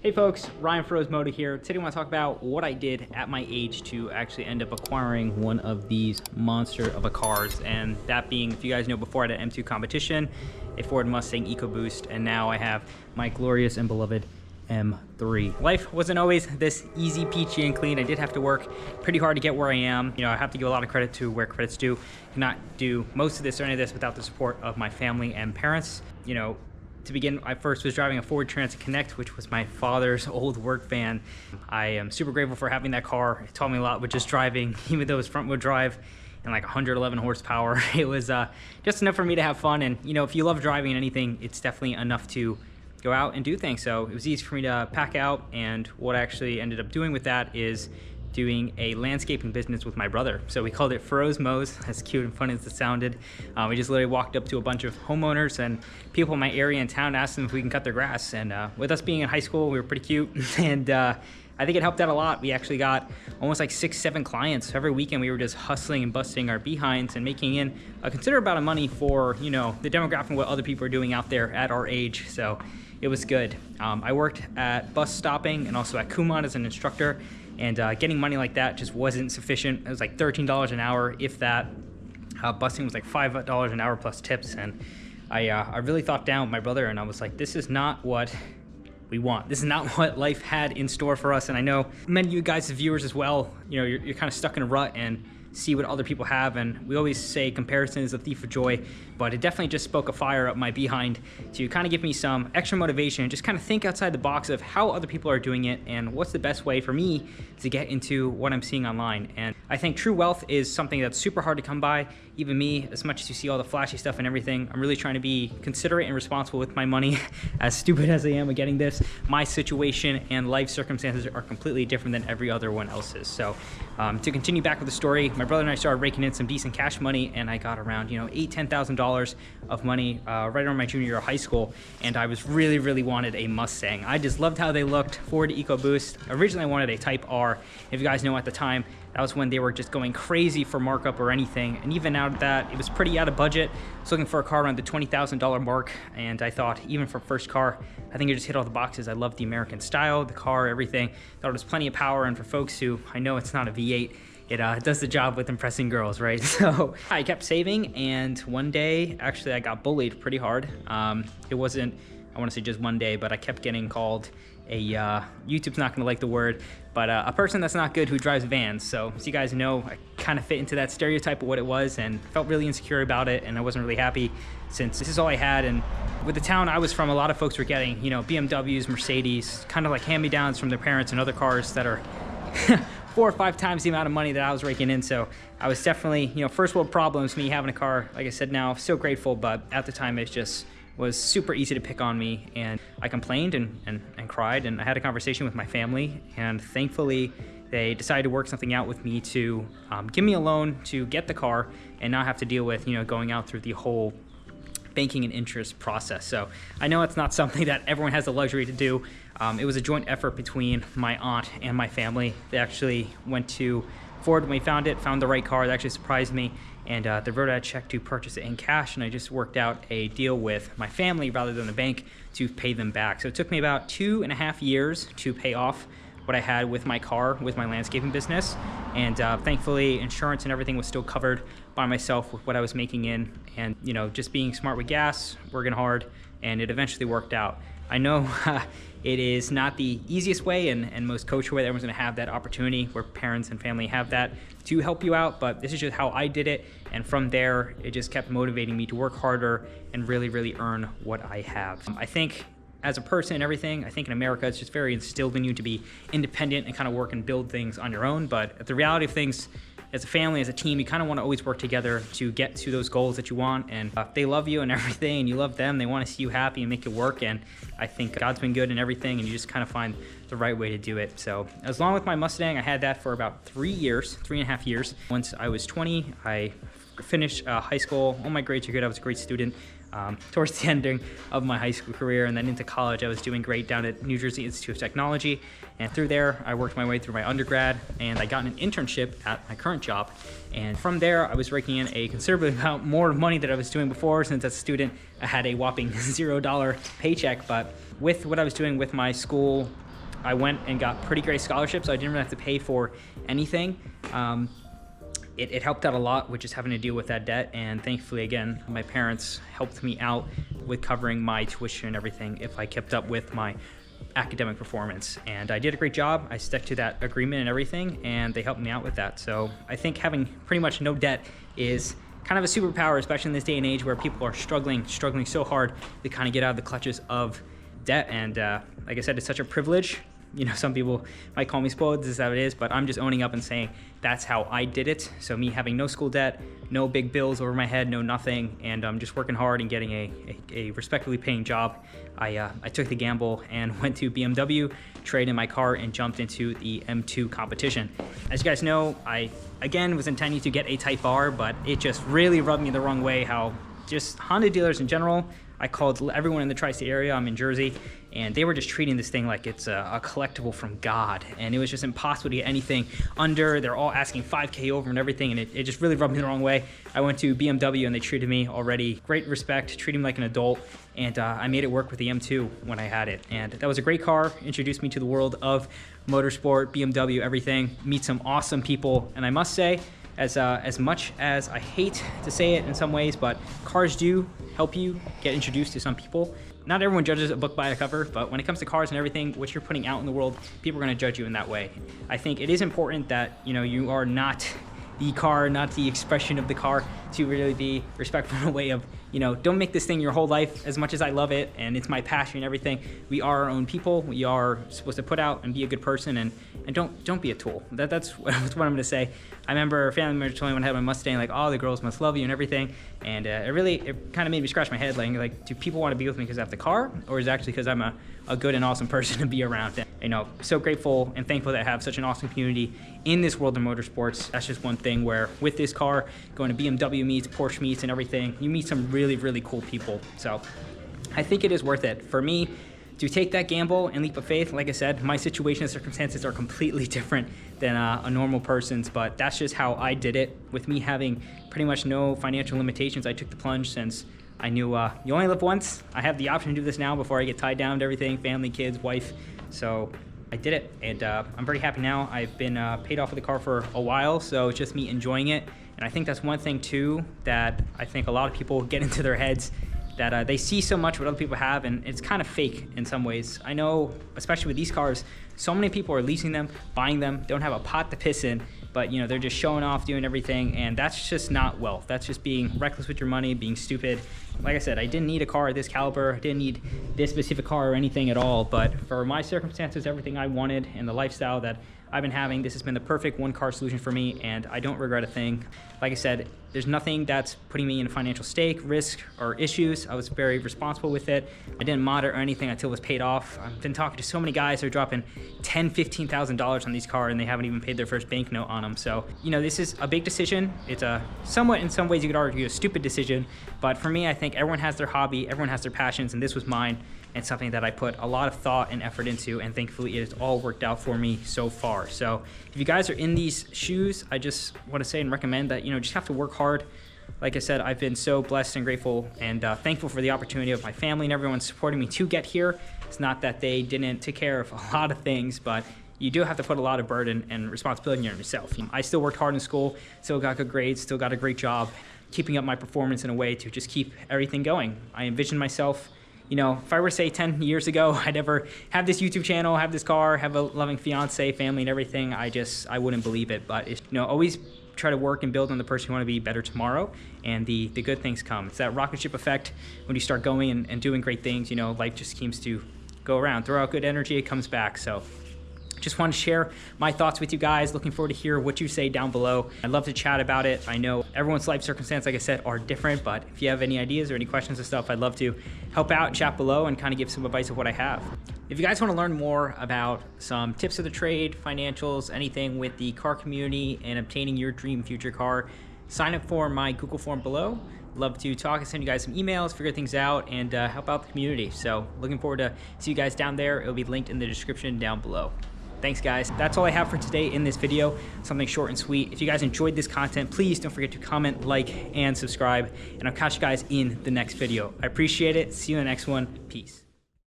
Hey folks, Ryan Feroz Moto here. Today I want to talk about what I did at my age to actually end up acquiring one of these monster of a cars, and that being, if you guys know, before I had an M2 competition, a Ford Mustang EcoBoost, and now I have my glorious and beloved M3. Life wasn't always this easy, peachy, and clean. I did have to work pretty hard to get where I am. You know, I have to give a lot of credit to where credit's due. Cannot do most of this or any of this without the support of my family and parents. You know, to begin, I first was driving a Ford Transit Connect, which was my father's old work van. I am super grateful for having that car. It taught me a lot with just driving, even though it was front wheel drive and like 111 horsepower. It was just enough for me to have fun. And you know, if you love driving anything, it's definitely enough to go out and do things. So it was easy for me to pack out. And what I actually ended up doing with that is doing a landscaping business with my brother. So we called it Feroz Mows, as cute and fun as it sounded. We just literally walked up to a bunch of homeowners and people in my area and town, asked them if we can cut their grass. And with us being in high school, we were pretty cute. And I think it helped out a lot. We actually got almost like 6-7 clients. Every weekend we were just hustling and busting our behinds and making in a considerable amount of money for, you know, the demographic and what other people are doing out there at our age. So it was good. I worked at bus stopping and also at Kumon as an instructor. And getting money like that just wasn't sufficient. It was like $13 an hour, if that. Busing was like $5 an hour plus tips. And I really thought down with my brother, and I was like, this is not what we want. This is not what life had in store for us. And I know many of you guys, as viewers as well, you know, you're kind of stuck in a rut and see what other people have. And we always say comparison is a thief of joy, but it definitely just spoke a fire up my behind to kind of give me some extra motivation and just kind of think outside the box of how other people are doing it and what's the best way for me to get into what I'm seeing online. And I think true wealth is something that's super hard to come by. Even me, as much as you see all the flashy stuff and everything, I'm really trying to be considerate and responsible with my money. As stupid as I am at getting this, my situation and life circumstances are completely different than every other one else's. So to continue back with the story, my brother and I started raking in some decent cash money, and I got around, you know, $8,000-$10,000 of money right around my junior year of high school. And I was really wanted a Mustang. I just loved how they looked. Ford EcoBoost. Originally I wanted a Type R. If you guys know, at the time, that was when they were just going crazy for markup or anything. And even out of that, it was pretty out of budget. I was looking for a car around the $20,000 mark. And I thought, even for first car, I think it just hit all the boxes. I loved the American style, the car, everything. Thought it was plenty of power. And for folks who, I know it's not a V8, it does the job with impressing girls, right? So I kept saving, and one day, actually, I got bullied pretty hard. It wasn't, I want to say just one day, but I kept getting called YouTube's not going to like the word, but a person that's not good who drives vans. So as you guys know, I kind of fit into that stereotype of what it was and felt really insecure about it, and I wasn't really happy since this is all I had. And with the town I was from, a lot of folks were getting, you know, BMWs, Mercedes, kind of like hand-me-downs from their parents and other cars that are 4 or 5 times the amount of money that I was raking in. So I was definitely, you know, first world problems, me having a car. Like I said, now so grateful, but at the time it just was super easy to pick on me. And I complained and cried, and I had a conversation with my family, and thankfully they decided to work something out with me to give me a loan to get the car and not have to deal with, you know, going out through the whole banking and interest process. So I know it's not something that everyone has the luxury to do. It was a joint effort between my aunt and my family. They actually went to Ford when we found the right car. That actually surprised me, and they wrote out a check to purchase it in cash, and I just worked out a deal with my family rather than the bank to pay them back. So it took me about 2.5 years to pay off what I had with my car, with my landscaping business, and thankfully insurance and everything was still covered by myself with what I was making in, and you know, just being smart with gas, working hard, and it eventually worked out. I know it is not the easiest way and most coach way that everyone's gonna have that opportunity where parents and family have that to help you out, but this is just how I did it. And from there, it just kept motivating me to work harder and really earn what I have. I think as a person and everything, I think in America, it's just very instilled in you to be independent and kind of work and build things on your own. But the reality of things, as a family, as a team, you kind of want to always work together to get to those goals that you want. And if they love you and everything, and you love them, they want to see you happy and make it work. And I think God's been good in everything, and you just kind of find the right way to do it. So as long with my Mustang, I had that for about 3.5 years. Once I was 20, I finished high school. All my grades are good. I was a great student. Towards the ending of my high school career, and then into college, I was doing great down at New Jersey Institute of Technology. And through there, I worked my way through my undergrad, and I got an internship at my current job. And from there, I was raking in a considerable amount more money than I was doing before. Since as a student, I had a whopping $0 paycheck. But with what I was doing with my school I went and got pretty great scholarships, so I didn't really have to pay for anything. It helped out a lot with just having to deal with that debt, and thankfully, again, my parents helped me out with covering my tuition and everything if I kept up with my academic performance. And I did a great job. I stuck to that agreement and everything, and they helped me out with that. So I think having pretty much no debt is kind of a superpower, especially in this day and age where people are struggling so hard to kind of get out of the clutches of debt. And like I said, it's such a privilege. You know, some people might call me spoiled, this is how it is, but I'm just owning up and saying that's how I did it. So me having no school debt, no big bills over my head, no nothing, and I'm just working hard and getting a respectably paying job. I took the gamble and went to BMW, traded in my car, and jumped into the M2 competition. As you guys know, I, again, was intending to get a Type R, but it just really rubbed me the wrong way how just Honda dealers in general, I called everyone in the tri-state area, I'm in Jersey, and they were just treating this thing like it's a collectible from God, and it was just impossible to get anything under. They're all asking 5K over and everything, and it just really rubbed me the wrong way. I went to BMW and they treated me already great respect, treated me like an adult, and I made it work with the M2 when I had it. And that was a great car, introduced me to the world of motorsport, BMW, everything, meet some awesome people, and I must say, as much as I hate to say it in some ways, but cars do help you get introduced to some people. Not everyone judges a book by the cover, but when it comes to cars and everything, what you're putting out in the world, people are gonna judge you in that way. I think it is important that, you know, you are not the car, not the expression of the car, to really be respectful in a way of, you know, don't make this thing your whole life. As much as I love it and it's my passion and everything, we are our own people. We are supposed to put out and be a good person, and don't be a tool. That's what I'm gonna say. I remember a family member telling me when I had my Mustang, like, oh, the girls must love you and everything, and it kind of made me scratch my head, like, do people want to be with me because I have the car, or is it actually because I'm a good and awesome person to be around? And, you know, so grateful and thankful that I have such an awesome community in this world of motorsports. That's just one thing where with this car, going to BMW meets, Porsche meets, and everything, you meet some really cool people. So I think it is worth it for me to take that gamble and leap of faith. Like I said, my situation and circumstances are completely different than a normal person's, but that's just how I did it. With me having pretty much no financial limitations, I took the plunge since I knew you only live once. I have the option to do this now before I get tied down to everything, family, kids, wife. So I did it, and I'm pretty happy now. I've been paid off of the car for a while, so it's just me enjoying it. And I think that's one thing too that I think a lot of people get into their heads, that they see so much what other people have, and it's kind of fake in some ways. I know, especially with these cars, so many people are leasing them, buying them, don't have a pot to piss in, but you know, they're just showing off, doing everything, and that's just not wealth. That's just being reckless with your money, being stupid. Like I said, I didn't need a car of this caliber, I didn't need this specific car or anything at all, but for my circumstances, everything I wanted and the lifestyle that I've been having, this has been the perfect one-car solution for me, and I don't regret a thing. Like I said, there's nothing that's putting me in a financial stake, risk, or issues. I was very responsible with it. I didn't monitor anything until it was paid off. I've been talking to so many guys who are dropping $10,000, $15,000 on these cars, and they haven't even paid their first bank note on them. So, you know, this is a big decision. It's a somewhat, in some ways, you could argue, a stupid decision. But for me, I think everyone has their hobby, everyone has their passions, and this was mine. And something that I put a lot of thought and effort into, and thankfully it has all worked out for me so far. So if you guys are in these shoes, I just want to say and recommend that, you know, just have to work hard. Like I said, I've been so blessed and grateful and thankful for the opportunity of my family and everyone supporting me to get here. It's not that they didn't take care of a lot of things, but you do have to put a lot of burden and responsibility on yourself. I still worked hard in school, still got good grades, still got a great job, keeping up my performance in a way to just keep everything going. I envisioned myself, you know, if I were to say 10 years ago, I'd ever have this YouTube channel, have this car, have a loving fiance, family, and everything, I wouldn't believe it. But it's, you know, always try to work and build on the person you want to be better tomorrow, and the good things come. It's that rocket ship effect. When you start going and doing great things, you know, life just seems to go around. Throw out good energy, it comes back. So just want to share my thoughts with you guys. Looking forward to hear what you say down below. I'd love to chat about it. I know everyone's life circumstances, like I said, are different, but if you have any ideas or any questions and stuff, I'd love to help out, chat below, and kind of give some advice of what I have. If you guys want to learn more about some tips of the trade, financials, anything with the car community and obtaining your dream future car, sign up for my Google form below. Love to talk and send you guys some emails, figure things out, and help out the community. So looking forward to see you guys down there. It'll be linked in the description down below. Thanks guys. That's all I have for today in this video. Something short and sweet. If you guys enjoyed this content, please don't forget to comment, like, and subscribe. And I'll catch you guys in the next video. I appreciate it. See you in the next one. Peace.